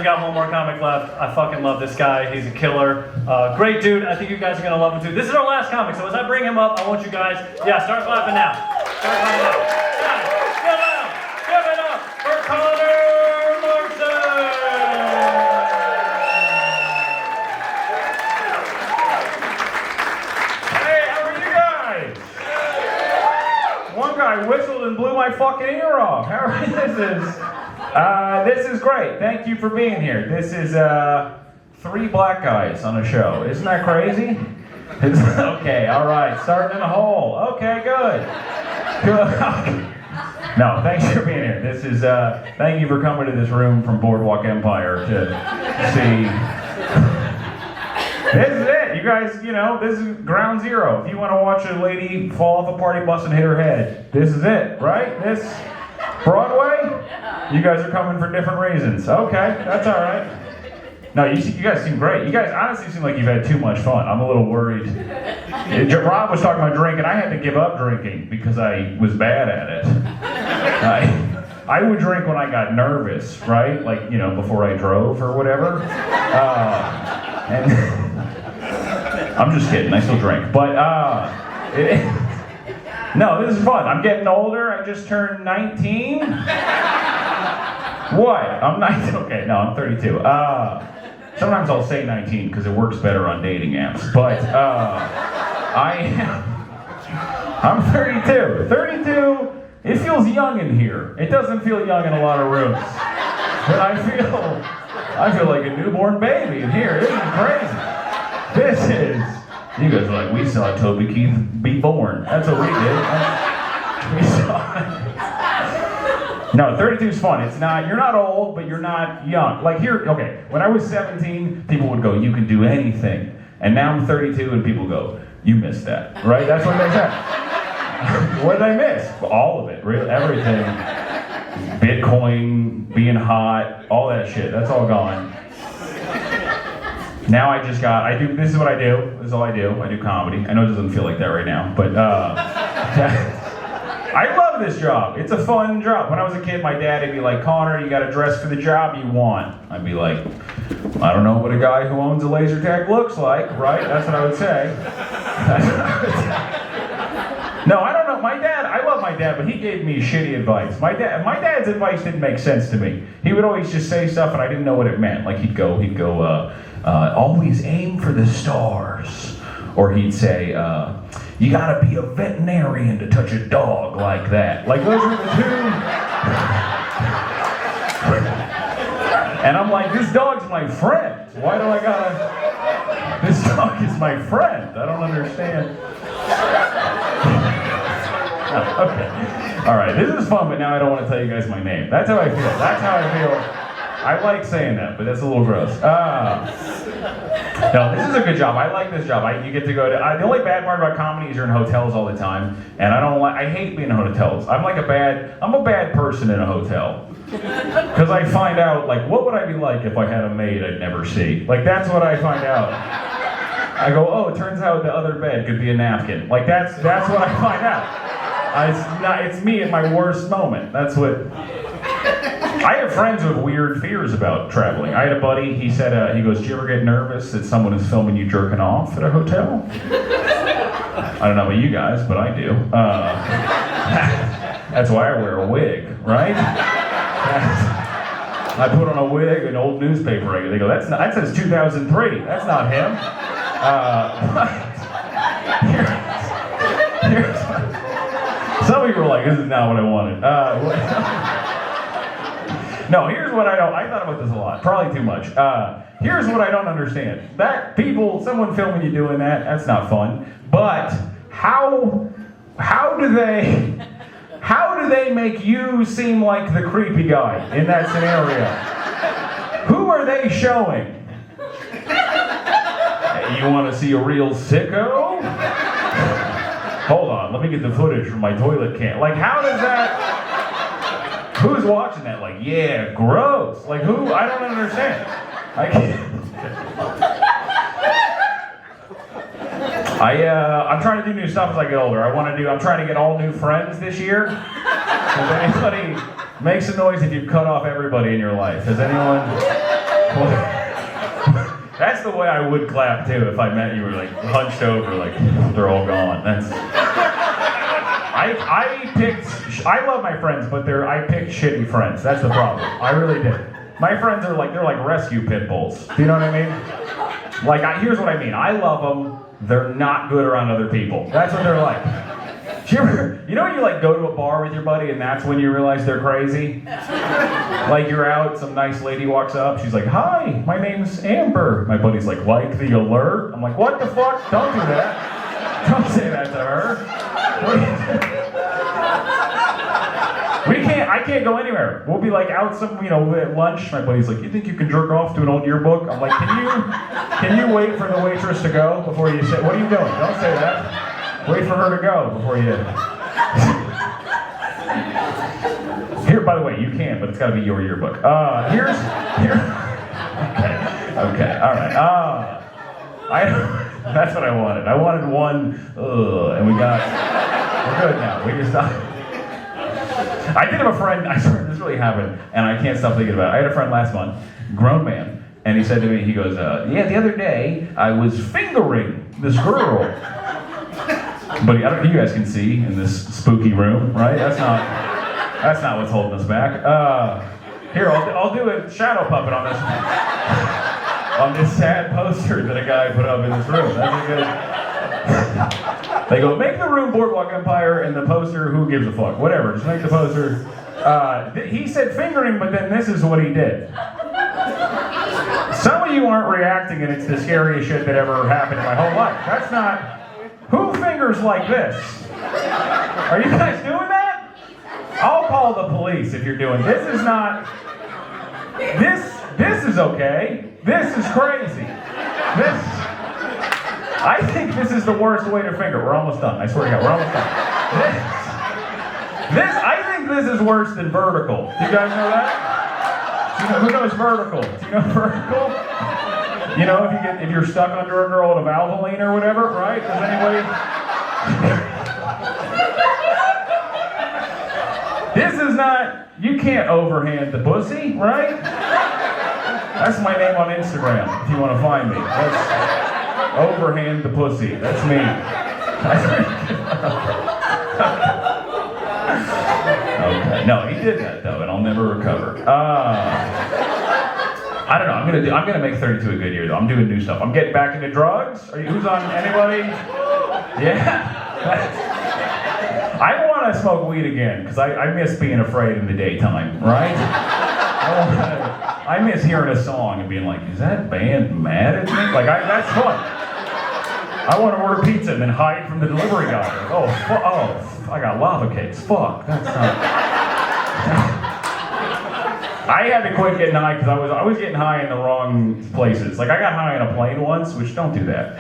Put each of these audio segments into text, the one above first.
got one more comic left. I fucking love this guy. He's a killer. Great dude. I think you guys are gonna love him too. This is our last comic, so as I bring him up, I want you guys, start clapping now. Start clapping now. Guys, give it up for Connor Larsen. Hey, how are you guys? One guy whistled and blew my fucking ear off. This is great. Thank you for being here. This is 3 black guys on a show. Isn't that crazy? Okay, all right. Starting in a hole. Okay, good. No, thanks for being here. This is thank you for coming to this room from Boardwalk Empire to see. This is it. You guys, this is ground zero. If you want to watch a lady fall off a party bus and hit her head, this is it, right? This Broadway? You guys are coming for different reasons. Okay, that's all right. No, you guys seem great. You guys honestly seem like you've had too much fun. I'm a little worried. Rob was talking about drinking. I had to give up drinking because I was bad at it. I would drink when I got nervous, right? Like, before I drove or whatever. And I'm just kidding. I still drink. But, no, this is fun. I'm getting older. I just turned 19. What? I'm 19. Okay, no, I'm 32. Sometimes I'll say 19 because it works better on dating apps. But I'm 32. 32. It feels young in here. It doesn't feel young in a lot of rooms. But I feel like a newborn baby in here. This is crazy. This is. You guys are like, we saw Toby Keith be born. That's what we did. We saw it. No, 32 is fun. It's not, you're not old, but you're not young. Like okay, when I was 17, people would go, you can do anything. And now I'm 32 and people go, you missed that, right? That's what they said. What did I miss? This, really, everything. Bitcoin, being hot, all that shit, that's all gone. Now this is what I do. This is all I do. I do comedy. I know it doesn't feel like that right now, but I love this job. It's a fun job. When I was a kid, my dad would be like, Connor, you gotta dress for the job you want. I'd be like, I don't know what a guy who owns a laser tag looks like, right? That's what I would say. No, I don't know. I love my dad, but he gave me shitty advice. My dad's advice didn't make sense to me. He would always just say stuff and I didn't know what it meant. Like he'd go, always aim for the stars. Or he'd say, you gotta be a veterinarian to touch a dog like that. Like those are the two. And I'm like, this dog's my friend. Why do I gotta, this dog is my friend. I don't understand. Okay. All right, this is fun, but now I don't want to tell you guys my name. That's how I feel. I like saying that, but that's a little gross. No, this is a good job. I like this job. You get to go to. The only bad part about comedy is you're in hotels all the time, and I hate being in hotels. I'm a bad person in a hotel. Because I find out, like, what would I be like if I had a maid I'd never see? Like, that's what I find out. I go, oh, it turns out the other bed could be a napkin. Like, that's what I find out. It's me at my worst moment. That's what. I have friends with weird fears about traveling. I had a buddy, he said, he goes, do you ever get nervous that someone is filming you jerking off at a hotel? I don't know about you guys, but I do. That's why I wear a wig, right? I put on a wig, an old newspaper. They go, that says 2003. That's not him. Some people were like, this is not what I wanted. No, here's what I thought about this a lot. Probably too much. Here's what I don't understand. Someone filming you doing that's not fun. But how do they make you seem like the creepy guy in that scenario? Who are they showing? You want to see a real sicko? Hold on, let me get the footage from my toilet can. Like, how does that... Who's watching that? Like, yeah, gross. Like, who? I don't understand. I can't... I'm trying to do new stuff as I get older. I'm trying to get all new friends this year. If anybody makes a noise if you've cut off everybody in your life. Has anyone... way I would clap too if I met you were like hunched over, like they're all gone. That's. I love my friends, but I picked shitty friends. That's the problem. I really did. My friends are like, they're like rescue pit bulls. Do you know what I mean? Like, here's what I mean. I love them. They're not good around other people. That's what they're like. You know when you like go to a bar with your buddy and that's when you realize they're crazy? Like you're out, some nice lady walks up, she's like, "Hi, my name's Amber." My buddy's like the alert? I'm like, what the fuck? Don't do that. Don't say that to her. I can't go anywhere. We'll be like out at lunch. My buddy's like, "You think you can jerk off to an old yearbook?" I'm like, can you wait for the waitress to go before you say, "What are you doing?" Don't say that. Wait for her to go before you. Here, by the way, you can, but it's got to be your yearbook. Here. Okay, all right. That's what I wanted. I wanted one, and we're good now. We just. I did have a friend. I swear this really happened, and I can't stop thinking about it. I had a friend last month, grown man, and he said to me, he goes, "Yeah, the other day I was fingering this girl." But I don't know if you guys can see in this spooky room, right? That's not what's holding us back. Here, I'll do a shadow puppet on this sad poster that a guy put up in this room. That's a good. They go, make the room Boardwalk Empire, and the poster, who gives a fuck? Whatever, just make the poster. He said fingering, but then this is what he did. Some of you aren't reacting, and it's the scariest shit that ever happened in my whole life. That's not. Who fingers like this? Are you guys doing that? I'll call the police if you're doing this. Is not. This is okay. This is crazy. I think this is the worst way to finger. We're almost done. I swear to God, we're almost done. I think this is worse than vertical. Do you guys know that? Who knows vertical? Do you know vertical? You know, if you're stuck under a girl with a Valvoline or whatever, right? Does anybody? This is not. You can't overhand the pussy, right? That's my name on Instagram. If you want to find me, that's overhand the pussy. That's me. Okay. No, he did that though, and I'll never recover. I don't know. I'm gonna make 32 a good year though. I'm doing new stuff. I'm getting back into drugs. Who's on? Anybody? Yeah. I want to smoke weed again because I miss being afraid in the daytime, right? I miss hearing a song and being like, is that band mad at me? Like that's fun. I want to order pizza and then hide from the delivery guy. I got lava cakes. Fuck, that's not. I had to quit getting high because I was getting high in the wrong places. Like I got high on a plane once, which don't do that.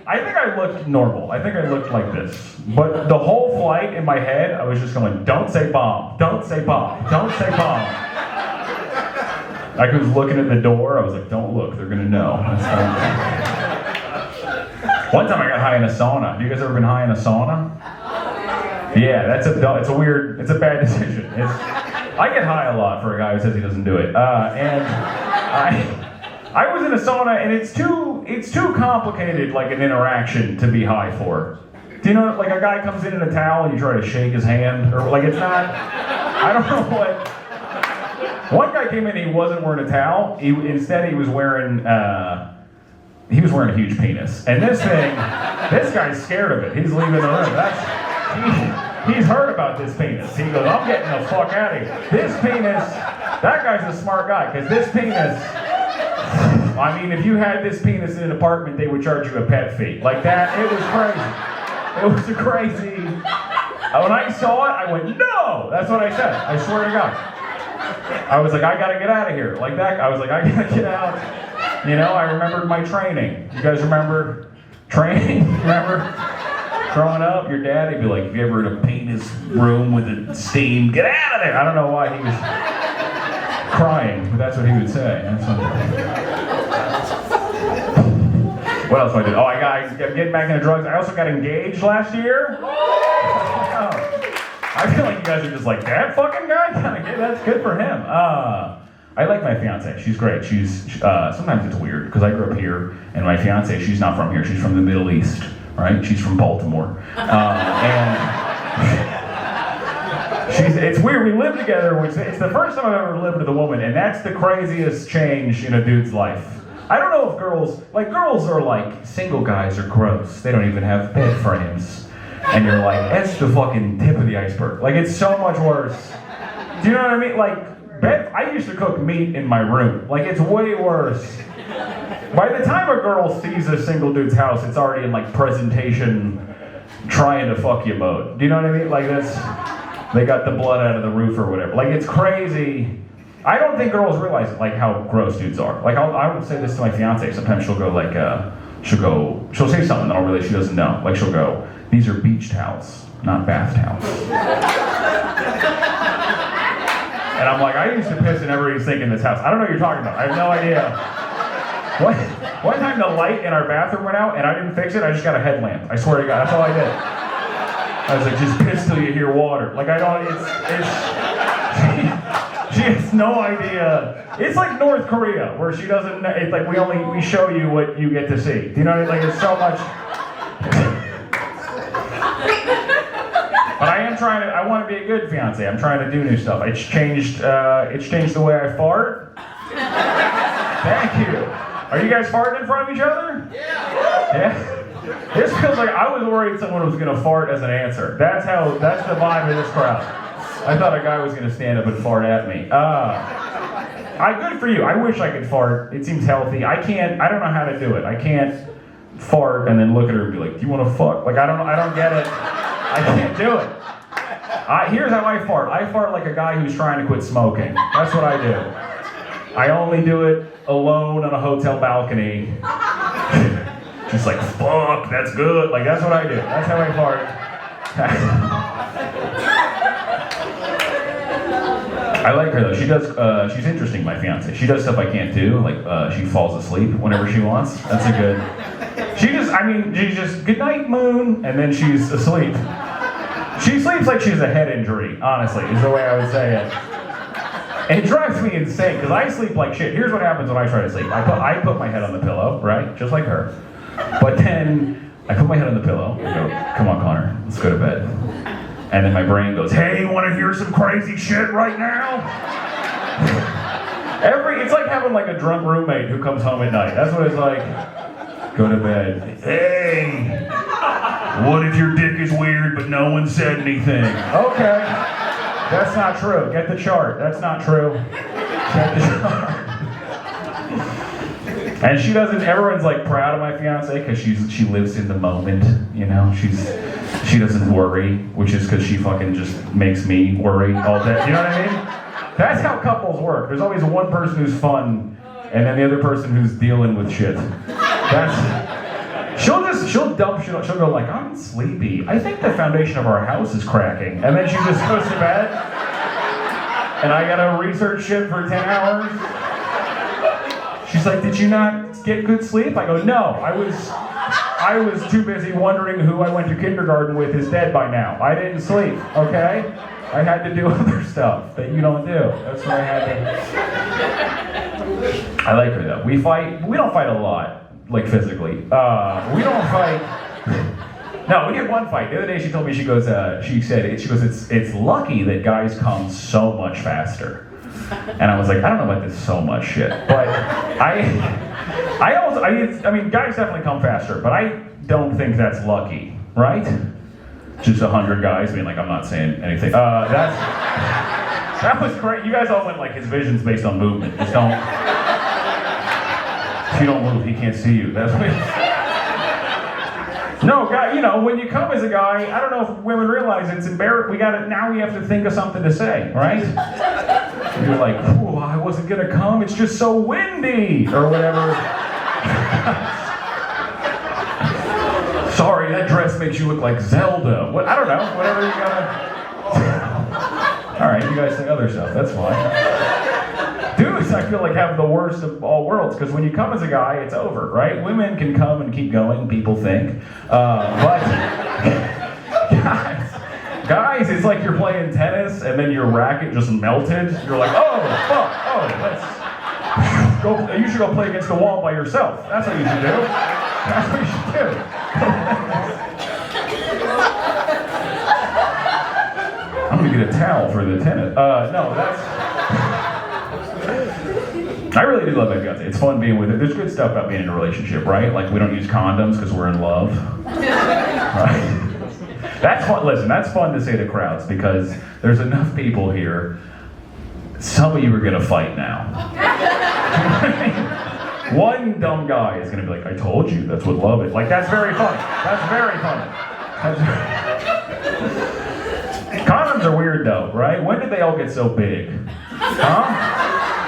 I think I looked normal. I think I looked like this. But the whole flight in my head, I was just going, don't say bomb, don't say bomb, don't say bomb. I was looking at the door, I was like, don't look, they're gonna know. One time I got high in a sauna. Have you guys ever been high in a sauna? Yeah, it's a bad decision. I get high a lot for a guy who says he doesn't do it. And I was in a sauna, and it's too complicated, like an interaction to be high for. Do you know, like a guy comes in a towel and you try to shake his hand, or like it's not. I don't know what. One guy came in, he wasn't wearing a towel. Instead, he was wearing a huge penis. And this guy's scared of it. He's leaving the room. He's heard about this penis. He goes, I'm getting the fuck out of here. This penis, that guy's a smart guy, because this penis. I mean, if you had this penis in an apartment, they would charge you a pet fee. Like that, it was crazy. It was crazy. When I saw it, I went, no! That's what I said. I swear to God. I was like, I gotta get out of here. Like that, I was like, I gotta get out. You know, I remembered my training. You guys remember training? Remember? Growing up, your dad, he'd be like, if you ever in a penis room with a steam, get out of there! I don't know why he was crying, but that's what he would say. What else do I do? Oh, I got getting back into drugs. I also got engaged last year. I feel like you guys are just like, that fucking guy? That's good for him. I like my fiance. She's great. Sometimes it's weird because I grew up here, and my fiance, she's not from here. She's from the Middle East, right? She's from Baltimore, and it's weird. We live together, which it's the first time I've ever lived with a woman, and that's the craziest change in a dude's life. I don't know if girls are like, single guys are gross. They don't even have bed frames, and you're like, that's the fucking tip of the iceberg. Like, it's so much worse. Do you know what I mean? Like, I used to cook meat in my room. Like, it's way worse. By the time a girl sees a single dude's house, it's already in like presentation, trying to fuck you mode. Do you know what I mean? Like, they got the blood out of the roof or whatever. Like, it's crazy. I don't think girls realize like how gross dudes are. Like, I would say this to my fiance. Sometimes she'll go like, she'll say something that I'll realize she doesn't know. Like, she'll go, these are beach towels, not bath towels. And I'm like, I used to piss in everybody's sink in this house. I don't know what you're talking about. I have no idea. One time the light in our bathroom went out and I didn't fix it. I just got a headlamp. I swear to God, that's all I did. I was like, just piss till you hear water. Like, she has no idea. It's like North Korea, where she doesn't, it's like we show you what you get to see. Do you know what I mean? Like, it's so much. But I want to be a good fiance. I'm trying to do new stuff. It's changed the way I fart. Thank you. Are you guys farting in front of each other? Yeah. This feels like I was worried someone was going to fart as an answer. That's the vibe of this crowd. I thought a guy was going to stand up and fart at me. Good for you. I wish I could fart. It seems healthy. I don't know how to do it. I can't fart and then look at her and be like, do you want to fuck? Like, I don't get it. I can't do it. Here's how I fart. I fart like a guy who's trying to quit smoking. That's what I do. I only do it alone on a hotel balcony. Just like, fuck, that's good. Like, that's what I do. That's how I fart. I like her though. She's interesting, my fiance. She does stuff I can't do. Like, she falls asleep whenever she wants. That's a good. She's just, good night, moon, and then she's asleep. She sleeps like she has a head injury, honestly, is the way I would say it. And it drives me insane, because I sleep like shit. Here's what happens when I try to sleep. I put my head on the pillow, right? Just like her. But then, I put my head on the pillow, and go, come on, Connor, let's go to bed. And then my brain goes, hey, you want to hear some crazy shit right now? It's like having like a drunk roommate who comes home at night. That's what it's like. Go to bed. Hey, what if your dick is weird but no one said anything? Okay, that's not true. Get the chart. That's not true. Get the chart. And she doesn't. Everyone's like proud of my fiance because she lives in the moment. You know, she doesn't worry, which is because she fucking just makes me worry all day. You know what I mean? That's how couples work. There's always one person who's fun, and then the other person who's dealing with shit. She'll dump shit. She'll go like, I'm sleepy. I think the foundation of our house is cracking. And then she just goes to bed. And I gotta research shit for 10 hours. She's like, did you not get good sleep? I go, no, I was too busy wondering who I went to kindergarten with is dead by now. I didn't sleep, okay? I had to do other stuff that you don't do. That's what I had to. I like her though. We don't fight a lot. Like physically. We don't fight. No, we had one fight. The other day she told me, she goes, it's lucky that guys come so much faster. And I was like, I don't know about this so much shit. But I mean, guys definitely come faster, but I don't think that's lucky, right? Just 100 guys. I mean, like, I'm not saying anything. That was great. You guys all went like, his vision's based on movement. Just don't. If you don't move, he can't see you. That's what No, guy, you know, when you come as a guy, I don't know if women realize it's embarrassing. Now we have to think of something to say, right? You're like, ooh, I wasn't gonna come, it's just so windy, or whatever. Sorry, that dress makes you look like Zelda. What? I don't know, whatever you gotta. All right, you guys say other stuff, that's fine. Dudes, I feel like have the worst of all worlds, because when you come as a guy, it's over, right? Women can come and keep going, people think. But guys, it's like you're playing tennis and then your racket just melted. You're like, oh, fuck, oh, that's You should go play against the wall by yourself. That's what you should do. That's what you should do. I'm gonna get a towel for the tennis. No, that's. I really do love that guy. It's fun being with it. There's good stuff about being in a relationship, right? Like we don't use condoms because we're in love. Right? That's fun. Listen, that's fun to say to crowds because there's enough people here. Some of you are gonna fight now. One dumb guy is gonna be like, "I told you, that's what love is." Like that's very funny. That's very funny. Condoms are weird though, right? When did they all get so big? Huh?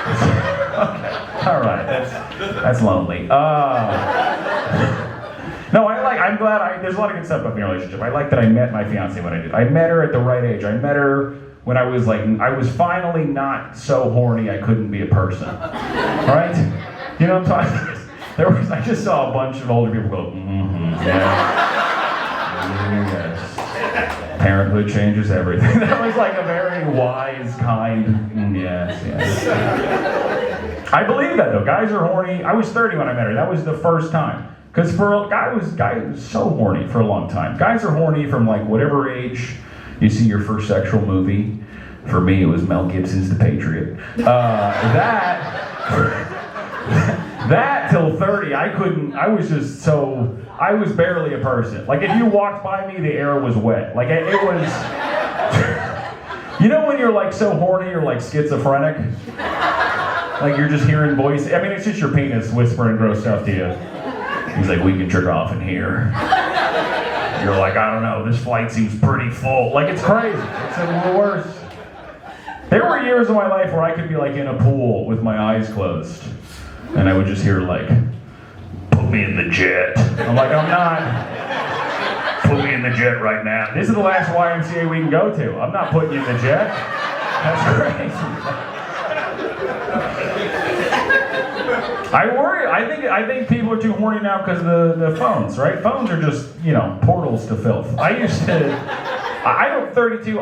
Okay. All right. That's lonely. No, I'm glad. There's a lot of good stuff about being in a relationship. I like that I met my fiance when I did. I met her at the right age. I met her when I was finally not so horny I couldn't be a person. Right? You know what I'm talking? I just saw a bunch of older people go, yeah. Yes. Parenthood changes everything. That was like a very wise, kind, yes. I believe that though. Guys are horny. I was 30 when I met her. That was the first time. Because for a guy was so horny for a long time. Guys are horny from like whatever age you see your first sexual movie. For me, it was Mel Gibson's The Patriot. That till 30, I was barely a person. Like if you walked by me, the air was wet. Like it was, you know when you're like so horny, you're like schizophrenic? Like you're just hearing voices. I mean, it's just your penis whispering gross stuff to you. He's like, we can jerk off in here. You're like, I don't know, this flight seems pretty full. Like it's crazy, it's the worst. There were years of my life where I could be like in a pool with my eyes closed. And I would just hear like, put me in the jet. I'm like, I'm not. Put me in the jet right now. This is the last YMCA we can go to. I'm not putting you in the jet. That's crazy. I worry. I think people are too horny now because of the phones, right? Phones are just, portals to filth. I'm 32.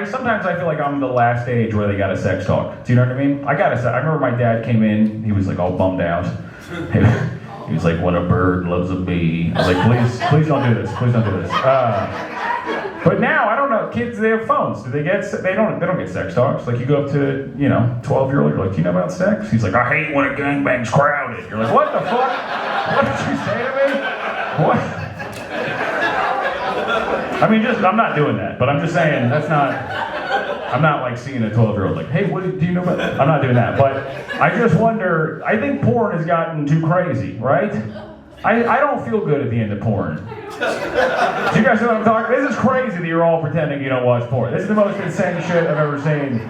Sometimes I feel like I'm the last age where they got a sex talk. Do you know what I mean? I remember my dad came in. He was like all bummed out. He was like, "When a bird loves a bee." I was like, "Please don't do this. Please don't do this." But now I don't know. Kids, they have phones. Do they get? They don't get sex talks. Like you go up to 12-year-old. You're like, "Do you know about sex?" He's like, "I hate when a gangbang's crowded." You're like, "What the fuck? What did you say to me? What?" I mean, I'm not doing that, but I'm just saying I'm not like seeing a 12-year-old like, "Hey, what do you know about that?" I'm not doing that, but I just wonder, I think porn has gotten too crazy, right? I don't feel good at the end of porn. Do you guys know what I'm talking about? This is crazy that you're all pretending you don't watch porn. This is the most insane shit I've ever seen.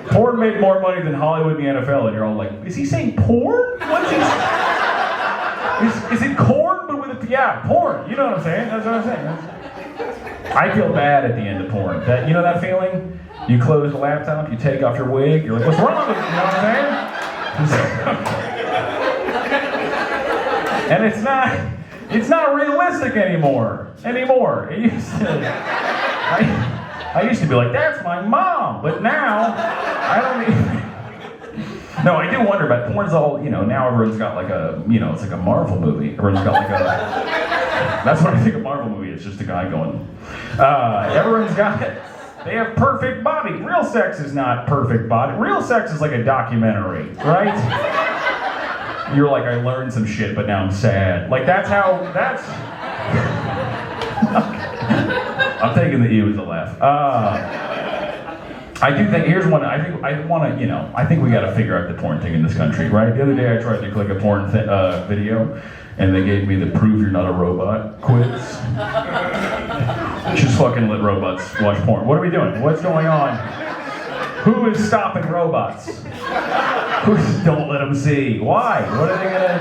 Porn made more money than Hollywood and the NFL, and you're all like, is he saying porn? What's he Is it corn, but with yeah, porn. You know what I'm saying? That's what I'm saying. I feel bad at the end of porn. That that feeling? You close the laptop, you take off your wig, you're like, what's wrong with it? You know what I'm saying? And it's not realistic anymore. It used to, I used to be like, that's my mom, but now I don't even. No, I do wonder about porn's all, now everyone's got like a, it's like a Marvel movie. Everyone's got like that's what I think a Marvel movie is, just a guy going, everyone's got it. They have perfect body. Real sex is not perfect body. Real sex is like a documentary, right? You're like, I learned some shit, but now I'm sad. Like that's. I'm taking the E with the laugh. I do think, here's one, I think we gotta figure out the porn thing in this country, right? The other day I tried to click a porn video, and they gave me the prove you're not a robot quiz. Just fucking let robots watch porn. What are we doing? What's going on? Who is stopping robots? Don't let them see. Why? What are they gonna,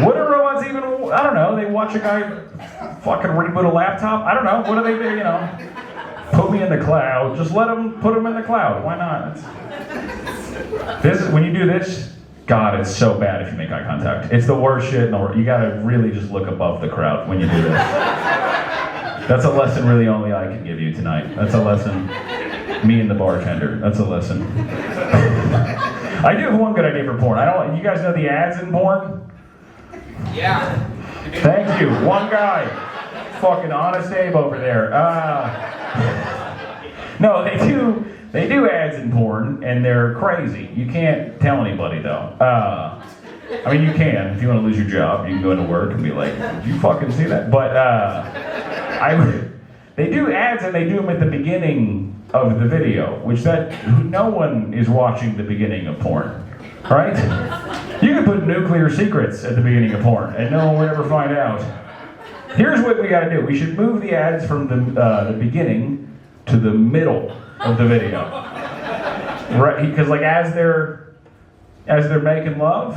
what are robots even, I don't know, they watch a guy fucking reboot a laptop? I don't know, what do they do, Put me in the cloud. Just let them put them in the cloud. Why not? When you do this, God, it's so bad if you make eye contact. It's the worst shit in the world. You gotta really just look above the crowd when you do this. That's a lesson really only I can give you tonight. That's a lesson. Me and the bartender. That's a lesson. I do have one good idea for porn. You guys know the ads in porn? Yeah. Thank you. One guy. Fucking Honest Abe over there. No, they do ads in porn, and they're crazy. You can't tell anybody, though. I mean, you can. If you want to lose your job, you can go into work and be like, did you fucking see that? But they do ads, and they do them at the beginning of the video, which no one is watching the beginning of porn, right? You can put nuclear secrets at the beginning of porn, and no one will ever find out. Here's what we gotta do. We should move the ads from the beginning to the middle of the video, right? Because like as they're making love,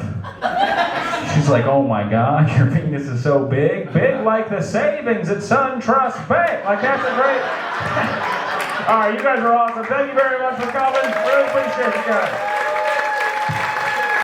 she's like, "Oh my God, your penis is so big like the savings at SunTrust Bank." Like that's a great. All right, you guys are awesome. Thank you very much for coming. Really appreciate you guys.